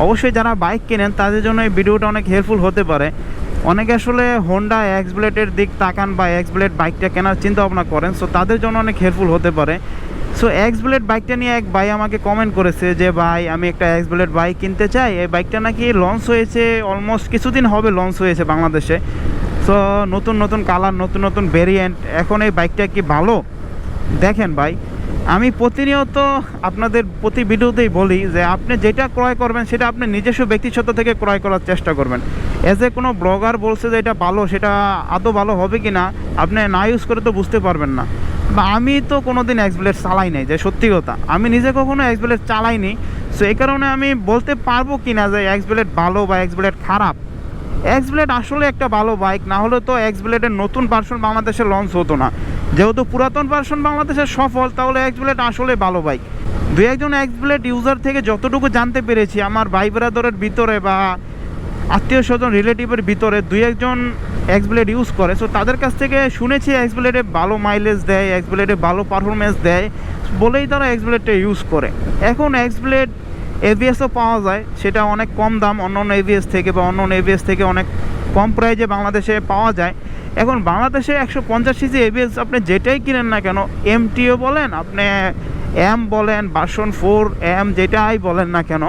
অবশ্যই যারা বাইক কেনেন তাদের জন্য এই ভিডিওটা অনেক হেল্পফুল হতে পারে। অনেকে আসলে হোন্ডা এক্স ব্লেডের দিক তাকান বা এক্স ব্লেড বাইকটা কেনার চিন্তা ভাবনা করেন, সো তাদের জন্য অনেক হেল্পফুল হতে পারে। সো এক্স ব্লেড বাইকটা নিয়ে এক ভাই আমাকে কমেন্ট করেছে যে ভাই আমি একটা এক্স ব্লেড বাইক কিনতে চাই, এই বাইকটা নাকি লঞ্চ হয়েছে, অলমোস্ট কিছুদিন হবে লঞ্চ হয়েছে বাংলাদেশে। সো নতুন নতুন কালার, নতুন নতুন ভেরিয়েন্ট, এখন এই বাইকটা কি ভালো? দেখেন ভাই, আমি প্রতিনিয়ত আপনাদের প্রতি ভিডিওতেই বলি যে আপনি যেটা ক্রয় করবেন সেটা আপনি নিজস্ব ব্যক্তিগত থেকে ক্রয় করার চেষ্টা করবেন। এজ এ কোনো ব্লগার বলছে যে এটা ভালো, সেটা আদৌ ভালো হবে কি না আপনি না ইউজ করে তো বুঝতে পারবেন না। বা আমি তো কোনো দিন এক্স ব্লেড চালাই নাই, যে সত্যি কথা আমি নিজে কখনো এক্স ব্লেড চালাইনি। সো এই কারণে আমি বলতে পারবো কি না যে এক্স ব্লেড ভালো বা এক্স ব্লেড খারাপ। এক্স ব্লেড আসলে একটা ভালো বাইক, না হলে তো এক্স ব্লেডের নতুন ভার্সন বাংলাদেশে লঞ্চ হতো না। যেহেতু পুরাতন ভার্সন বাংলাদেশের সফল, তাহলে এক্স ব্লেড আসলে ভালো বাইক। দু একজন এক্স ব্লেড ইউজার থেকে যতটুকু জানতে পেরেছি, আমার ভাই ব্রাদারের ভিতরে বা আত্মীয় স্বজন রিলেটিভের ভিতরে দুই একজন এক্স ব্লেড ইউজ করে, সো তাদের কাছ থেকে শুনেছি এক্স ব্লেডে ভালো মাইলেজ দেয়, এক্স ব্লেডে ভালো পারফরমেন্স দেয় বলেই তারা এক্স ব্লেডটা ইউজ করে। এখন এক্স ব্লেড এভিএসও পাওয়া যায়, সেটা অনেক কম দাম অন্য অন্য এভিএস থেকে, বা অন্য অন্য এভিএস থেকে অনেক কম প্রাইজে বাংলাদেশে পাওয়া যায়। এখন বাংলাদেশে 150 সিসি এভিএস আপনি যেটাই কিনেন না কেন, এমটিও বলেন, আপনি এম বলেন, ভার্সন 4 এম যেটাই বলেন না কেন,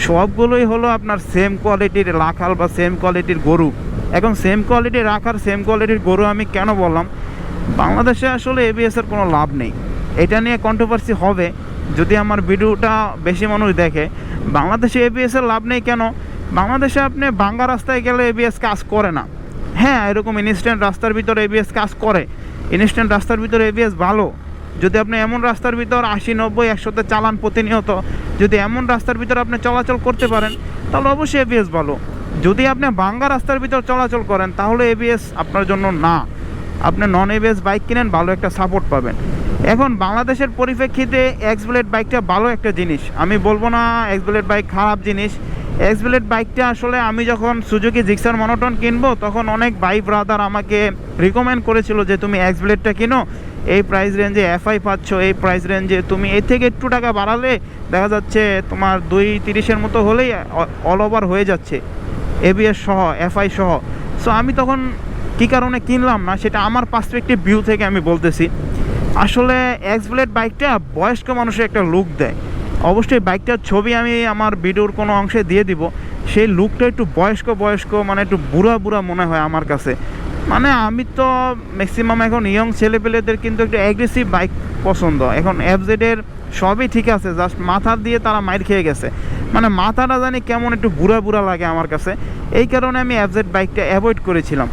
সবগুলোই হলো আপনার সেম কোয়ালিটির রাখাল বা সেম কোয়ালিটির গরু। এখন সেম কোয়ালিটির রাখার সেম কোয়ালিটির গরু আমি কেন বললাম? বাংলাদেশে আসলে এবিএসের কোনো লাভ নেই। এটা নিয়ে কন্ট্রোভার্সি হবে যদি আমার ভিডিওটা বেশি মানুষ দেখে। বাংলাদেশে এবিএসের লাভ নেই কেন? বাংলাদেশে আপনি ভাঙ্গা রাস্তায় গেলে এবিএস কাজ করে না। হ্যাঁ, এরকম ইনস্ট্যান্ট রাস্তার ভিতরে এবিএস কাজ করে, ইনস্ট্যান্ট রাস্তার ভিতরে এবিএস ভালো। যদি আপনি এমন রাস্তার ভিতর 80, 90, 100তে চালান প্রতিনিয়ত, যদি এমন রাস্তার ভিতরে আপনি চলাচল করতে পারেন তাহলে অবশ্যই এবিএস ভালো। যদি আপনি ভাঙ্গা রাস্তার ভিতর চলাচল করেন তাহলে এবিএস আপনার জন্য না। আপনি নন এবিএস বাইক কিনেন, ভালো একটা সাপোর্ট পাবেন। এখন বাংলাদেশের পরিপ্রেক্ষিতে এক্স ব্লেড বাইকটা ভালো একটা জিনিস, আমি বলবো না এক্স ব্লেড বাইক খারাপ জিনিস। এক্স ব্লেড বাইকটা আসলে আমি যখন সুজুকি জিক্সার মনোটন কিনবো তখন অনেক ভাই ব্রাদার আমাকে রিকমেন্ড করেছিল যে তুমি এক্স ব্লেডটা কিনো, এই প্রাইস রেঞ্জে এফআই পাচ্ছ, এই প্রাইস রেঞ্জে তুমি এর থেকে একটু টাকা বাড়ালে দেখা যাচ্ছে তোমার 230-এর মতো হলেই অল ওভার হয়ে যাচ্ছে, এবিএস সহ, এফআই সহ। সো আমি তখন কী কারণে কিনলাম না সেটা আমার পার্সপেক্টিভ ভিউ থেকে আমি বলতেছি। আসলে এক্স ব্লেড বাইকটা বয়স্ক মানুষের একটা লুক দেয়। অবশ্যই বাইকটার ছবি আমি আমার ভিডিওর কোনো অংশে দিয়ে দিব, সেই লুকটা একটু বয়স্ক বয়স্ক, মানে একটু বুড়া বুড়া মনে হয় আমার কাছে। মানে আমি তো ম্যাক্সিমাম এখন ইয়ং ছেলেপেলেদের কিন্তু একটু অ্যাগ্রেসিভ বাইক পছন্দ। এখন এফজেডের সবই ঠিক আছে, জাস্ট মাথা দিয়ে তারা মাইর খেয়ে গেছে, মানে মাথাটা জানি কেমন একটু বুড়া বুড়া লাগে আমার কাছে। এই কারণে আমি এফজেড বাইকটা অ্যাভয়েড করেছিলাম।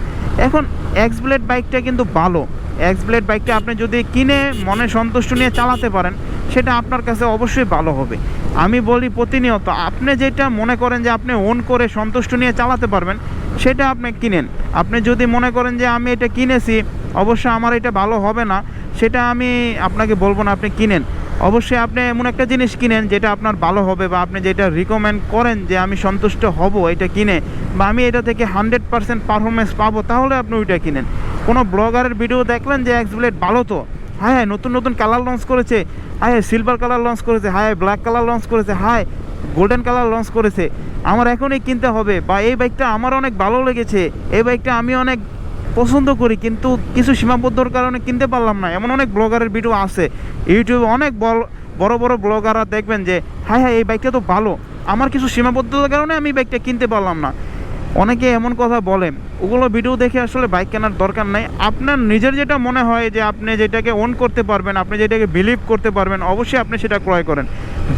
এখন এক্স ব্লেড বাইকটা কিন্তু ভালো। এক্স ব্লেড বাইকটা আপনি যদি কিনে মনে সন্তুষ্ট নিয়ে চালাতে পারেন সেটা আপনার কাছে অবশ্যই ভালো হবে। আমি বলি প্রতিনিয়ত আপনি যেটা মনে করেন যে আপনি ওন করে সন্তুষ্ট নিয়ে চালাতে পারবেন সেটা আপনি কিনেন। আপনি যদি মনে করেন যে আমি এটা কিনেছি অবশ্যই আমার এটা ভালো হবে না, সেটা আমি আপনাকে বলবো না আপনি কিনেন। অবশ্যই আপনি এমন একটা জিনিস কিনেন যেটা আপনার ভালো হবে, বা আপনি যেটা রিকমেন্ড করেন যে আমি সন্তুষ্ট হব এটা কিনে, বা আমি এটা থেকে 100% পারফরমেন্স পাবো, তাহলে আপনি ওইটা কিনেন। কোনো ব্লগারের ভিডিও দেখলেন যে এক্স ব্লেড ভালো, তো হ্যাঁ নতুন নতুন কালার লঞ্চ করেছে, হ্যাঁ সিলভার কালার লঞ্চ করেছে, হ্যাঁ ব্ল্যাক কালার লঞ্চ করেছে, হ্যাঁ গোল্ডেন কালার লঞ্চ করেছে, আমার এখনই কিনতে হবে, বা এই বাইকটা আমার অনেক ভালো লেগেছে, এই বাইকটা আমি অনেক পছন্দ করি কিন্তু কিছু সীমাবদ্ধর কারণে কিনতে পারলাম না। এমন অনেক ব্লগারের ভিডিও আছে ইউটিউবে, অনেক বড় বড় ব্লগাররা দেখবেন যে হ্যাঁ হ্যাঁ এই বাইকটা তো ভালো, আমার কিছু সীমাবদ্ধতার কারণে আমি বাইকটা কিনতে পারলাম না। অনেকে এমন কথা বলে, ওগুলো ভিডিও দেখে আসলে বাইক কেনার দরকার নাই। আপনার নিজের যেটা মনে হয় যে আপনি যেটাকে ওন করতে পারবেন, আপনি যেটাকে বিলিভ করতে পারবেন, অবশ্যই আপনি সেটা ক্রয় করেন।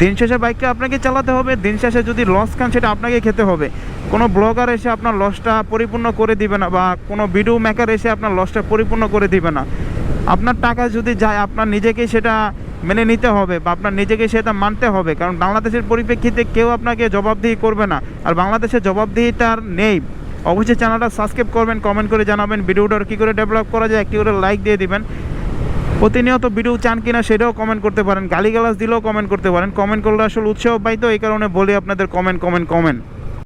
দিন শেষে বাইকটা আপনাকে চালাতে হবে, দিন শেষে যদি লস খান সেটা আপনাকে খেতে হবে। কোনো ব্লগার এসে আপনার লসটা পরিপূর্ণ করে দিবে না, বা কোনো ভিডিও মেকার এসে আপনার লসটা পরিপূর্ণ করে দিবে না। আপনার টাকা যদি যায় আপনার নিজেকেই সেটা মেনে নিতে হবে, বা আপনার নিজেকে সেটা মানতে হবে, কারণ বাংলাদেশের পরিপ্রেক্ষিতে কেউ আপনাকে জবাবদিহি করবে না, আর বাংলাদেশের জবাবদিহিটা নেই। অবশ্যই চ্যানেলটা সাবস্ক্রাইব করবেন, কমেন্ট করে জানাবেন ভিডিওটার কী করে ডেভেলপ করা যায়, একটি করে লাইক দিয়ে দিবেন। প্রতিনিয়ত ভিডিও চান কিনা সেটাও কমেন্ট করতে পারেন, গালিগালাজ দিলেও কমেন্ট করতে পারেন। কমেন্ট করলে আসলে উৎসাহ পাই, তো এই কারণে বলি আপনাদের কমেন্ট কমেন্ট কমেন্ট।